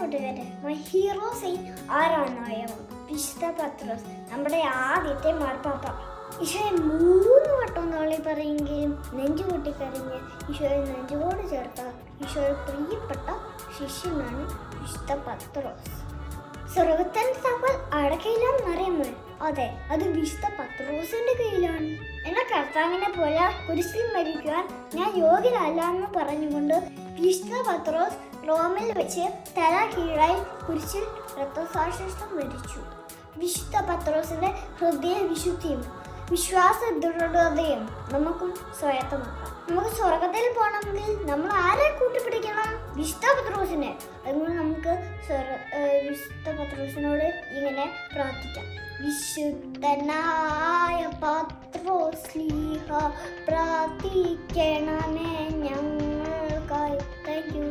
കൂട്ടുകാരെ, my hero Saint ആരാണെന്ന് അറിയാമോ? വിശുദ്ധ പത്രോസ്, നമ്മുടെ ആദ്യത്തെ മാർപ്പാപ്പ. ഈശോയെ 3 വട്ടം തള്ളി പറയുകയും നെഞ്ചു പൊട്ടിക്കരഞ്ഞ് ഈശോയെ നെഞ്ചുകോട് ചേർത്ത ഈശോയെ പ്രിയപ്പെട്ട ശിഷ്യനാണ് വിശുദ്ധ പത്രോസ്. സ്വർഗത്തിൻ താക്കോൽ ആരുടെ കയ്യിലാണെന്ന് അറിയാമോ? അതെ, അത് വിശുദ്ധ പത്രോസിന്റെ കയ്യിലാണ്. എന്റെ കർത്താവിനെ പോലെ കുരിശിൽ മരിക്കുവാൻ ഞാൻ യോഗ്യനല്ല എന്ന് പറഞ്ഞുകൊണ്ട് വിശുദ്ധ പത്രോസ് റോമിൽ വെച്ച് തല കീഴായി കുരിശിൽ രക്തസാക്ഷിത്വം മരിച്ചു. വിശുദ്ധ പത്രോസിന്റെ ഹൃദയ വിശുദ്ധിയും വിശ്വാസ ദൃഢതയും നമുക്കും സ്വായത്തമാക്കാം. നമുക്ക് സ്വർഗത്തിൽ പോകണമെങ്കിൽ നമ്മൾ ആരെ കൂട്ടിപ്പിടിക്കണം? വിശുദ്ധ പത്രോസിനെ. അതുകൊണ്ട് നമുക്ക് വിശുദ്ധ പത്രോസിനോട് ഇങ്ങനെ പ്രാർത്ഥിക്കാം. വിശുദ്ധനായ പത്രോസ് ശ്ലീഹ, പ്രാർത്ഥിക്കണമേ ഞങ്ങൾക്കായി. Thank you.